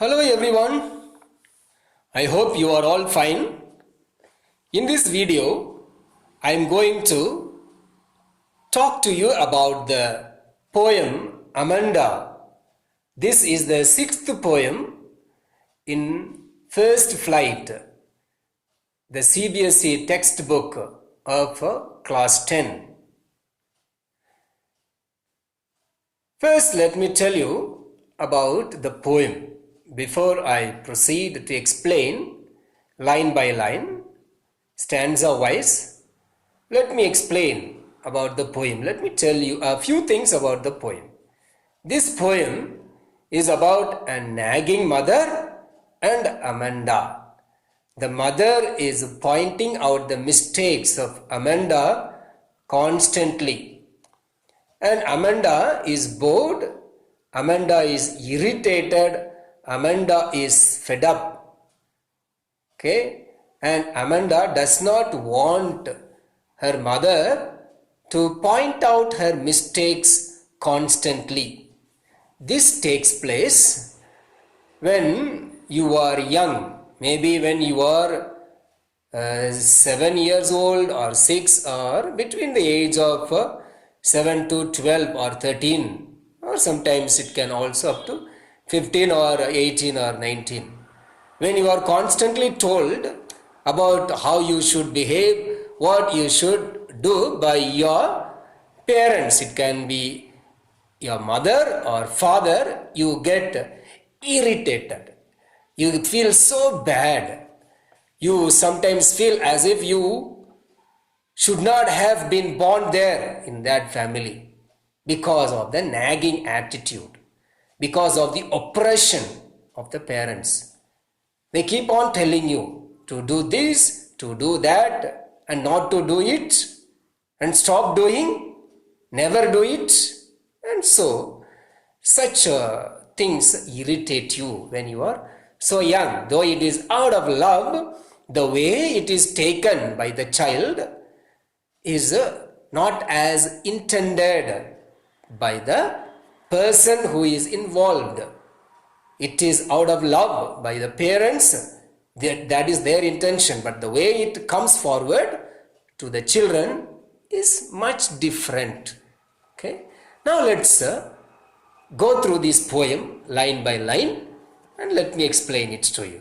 Hello everyone, I hope you are all fine. In this video, I am going to talk to you about the poem Amanda. This is the sixth poem in First Flight, the CBSE textbook of class 10. First, let me tell you about the poem. Before I proceed to explain line by line, stanza wise, let me explain about the poem. Let me tell you a few things about the poem. This poem is about a nagging mother and Amanda. The mother is pointing out the mistakes of Amanda constantly. And Amanda is bored, Amanda is irritated, Amanda is fed up. Okay? And Amanda does not want her mother to point out her mistakes constantly. This takes place when you are young, maybe when you are 7 years old or 6 or between the age of 7 to 12 or 13, or sometimes it can also up to 15 or 18 or 19. When you are constantly told about how you should behave, what you should do by your parents, it can be your mother or father, you get irritated. You feel so bad. You sometimes feel as if you should not have been born there in that family because of the nagging attitude, because of the oppression of the parents. They keep on telling you to do this, to do that, and not to do it, and stop doing, never do it. And so, such things irritate you when you are so young. Though it is out of love, the way it is taken by the child is not as intended by the person who is involved. It is out of love by the parents, that is their intention, but the way it comes forward to the children is much different. Okay, now let's go through this poem line by line and let me explain it to you.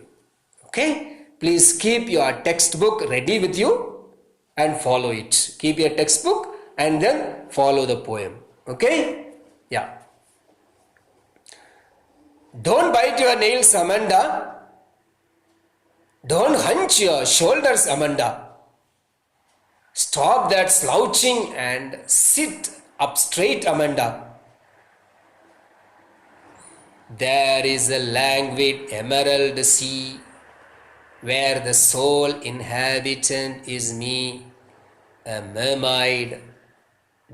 Okay, please keep your textbook ready with you and follow it. Keep your textbook and then follow the poem. Okay, yeah. Don't bite your nails, Amanda. Don't hunch your shoulders, Amanda. Stop that slouching and sit up straight, Amanda. There is a languid emerald sea where the sole inhabitant is me, a mermaid,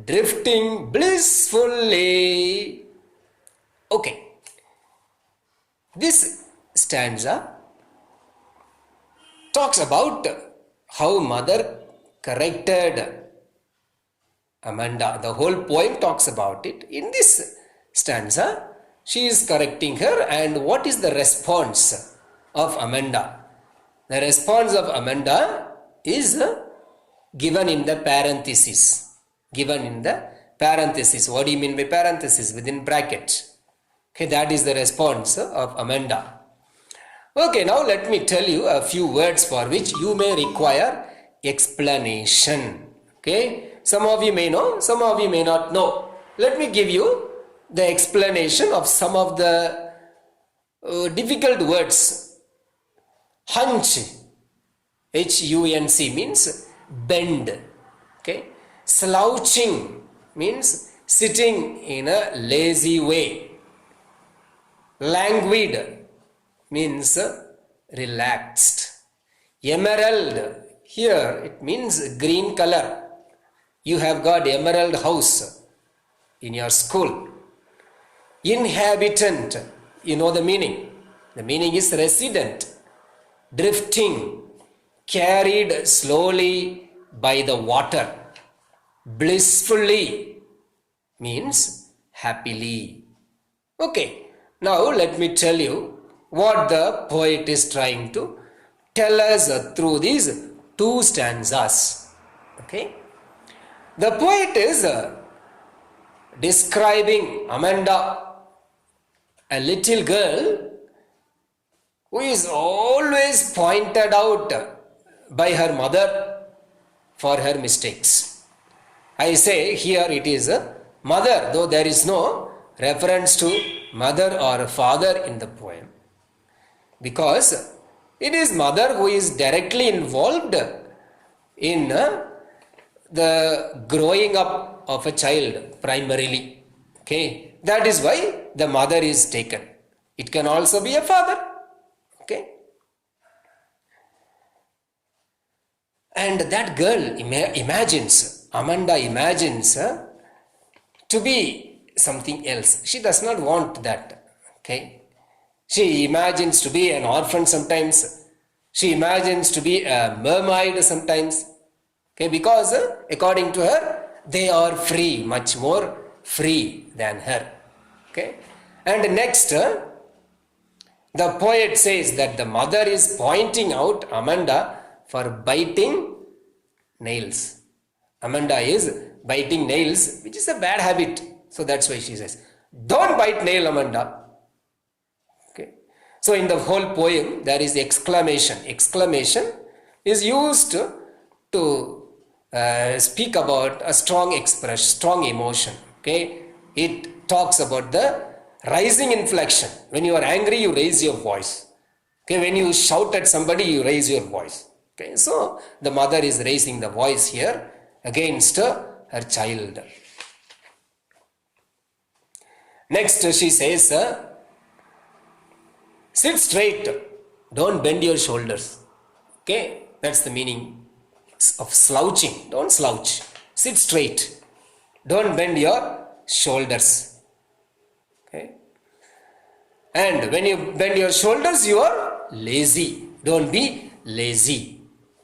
drifting blissfully. Okay. This stanza talks about how mother corrected Amanda. The whole poem talks about it. In this stanza, she is correcting her, and what is the response of Amanda? The response of Amanda is given in the parenthesis. Given in the parenthesis. What do you mean by parenthesis? Within bracket. Okay, that is the response of Amanda. Okay, now let me tell you a few words for which you may require explanation. Okay, some of you may know, some of you may not know. Let me give you the explanation of some of the difficult words. Hunch, H-U-N-C means bend. Okay, slouching means sitting in a lazy way. Languid means relaxed. Emerald, here it means green color. You have got emerald house in your school. Inhabitant, you know the meaning. The meaning is resident. Drifting, carried slowly by the water. Blissfully means happily. Okay. Now let me tell you what the poet is trying to tell us through these two stanzas. Okay? The poet is describing Amanda, a little girl who is always pointed out by her mother for her mistakes. I say here it is a mother, though there is no reference to mother or father in the poem, because it is mother who is directly involved in the growing up of a child primarily. Okay, that is why the mother is taken. It can also be a father. Okay, and that girl imagines, Amanda imagines to be something else. She does not want that. Okay, she imagines to be an orphan sometimes. She imagines to be a mermaid sometimes. Okay, because according to her, they are free, much more free than her. Okay, and next, the poet says that the mother is pointing out Amanda for biting nails. Amanda is biting nails, which is a bad habit. So that's why she says, don't bite nail, Amanda. Okay. So in the whole poem, there is exclamation. Exclamation is used to speak about a strong expression, strong emotion. Okay. It talks about the rising inflection. When you are angry, you raise your voice. Okay. When you shout at somebody, you raise your voice. Okay. So the mother is raising the voice here against her child. Next she says, sit straight, don't bend your shoulders. Okay, that's the meaning of slouching. Don't slouch, sit straight, don't bend your shoulders. Okay, and when you bend your shoulders, you are lazy. Don't be lazy.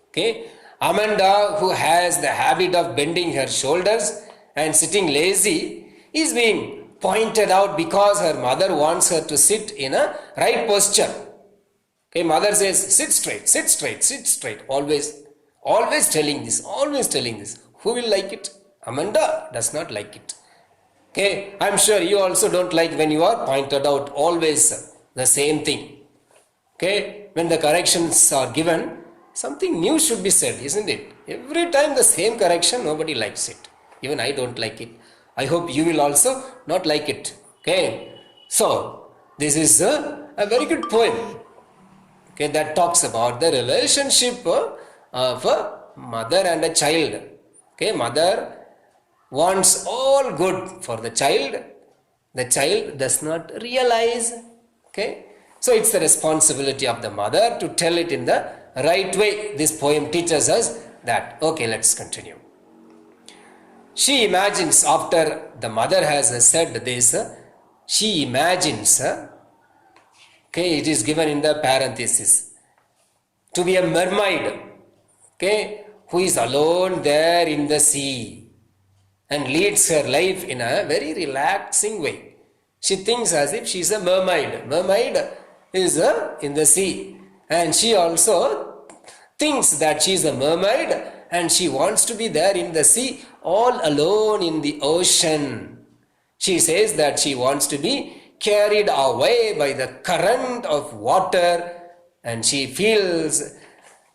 Okay, Amanda, who has the habit of bending her shoulders and sitting lazy, is being pointed out because her mother wants her to sit in a right posture. Okay, mother says, sit straight, sit straight, sit straight. Always telling this, always telling this. Who will like it? Amanda does not like it. Okay, I'm sure you also don't like when you are pointed out always the same thing. Okay, when the corrections are given, something new should be said, isn't it? Every time the same correction, nobody likes it. Even I don't like it. I hope you will also not like it. Okay, so this is a very good poem. Okay, that talks about the relationship of a mother and a child. Okay, mother wants all good for the child. The child does not realize. Okay, so it's the responsibility of the mother to tell it in the right way. This poem teaches us that. Okay, let's continue. She imagines, after the mother has said this, she imagines, okay, it is given in the parenthesis, to be a mermaid, okay, who is alone there in the sea and leads her life in a very relaxing way. She thinks as if she is a mermaid. Mermaid is in the sea, and she also thinks that she is a mermaid and she wants to be there in the sea, all alone in the ocean. She says that she wants to be carried away by the current of water, and she feels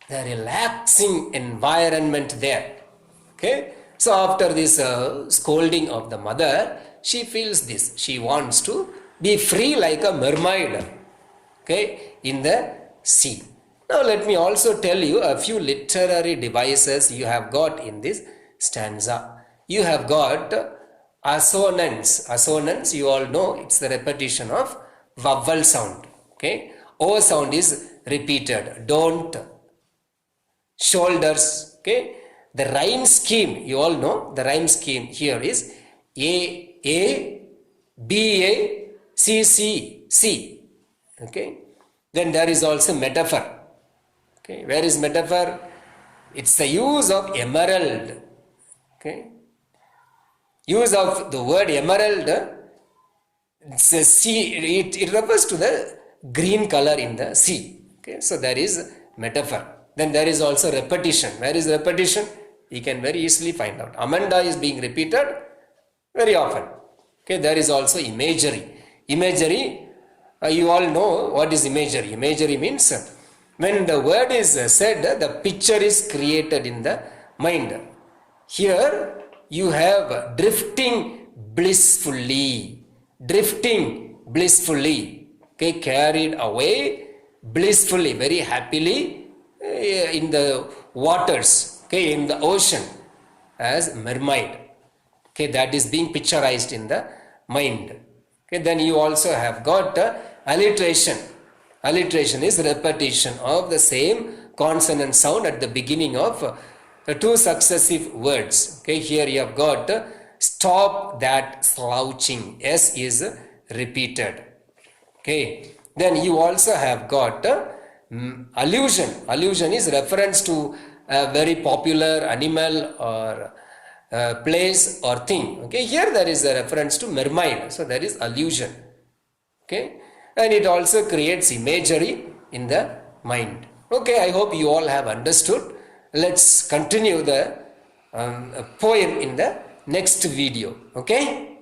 the relaxing environment there. Okay, so after this scolding of the mother, she feels this. She wants to be free like a mermaid, okay, in the sea. Now let me also tell you a few literary devices you have got in this stanza. You have got assonance. Assonance, you all know, it's the repetition of vowel sound. Okay, O sound is repeated. Don't. Shoulders. Okay, the rhyme scheme, you all know, the rhyme scheme here is A, B, A, C, C, C. Okay, then there is also metaphor. Okay, where is metaphor? It's the use of emerald. Okay, use of the word emerald. It's a sea. It refers to the green color in the sea. Okay, so there is metaphor. Then there is also repetition. Where is repetition? You can very easily find out. Amanda is being repeated very often. Okay, there is also imagery. Imagery, you all know what is imagery. Imagery means when the word is said, the picture is created in the mind. Here you have drifting blissfully. Drifting blissfully. Okay, carried away blissfully, very happily in the waters, okay, in the ocean as mermaid. Okay, that is being picturized in the mind. Okay, then you also have got alliteration. Alliteration is repetition of the same consonant sound at the beginning of two successive words. Okay, here you have got stop that slouching. S is repeated. Okay, then you also have got allusion. Allusion is reference to a very popular animal or place or thing. Okay, here there is a reference to mermaid, so there is allusion. Okay, and it also creates imagery in the mind. Okay, I hope you all have understood. Let's continue the poem in the next video. Okay.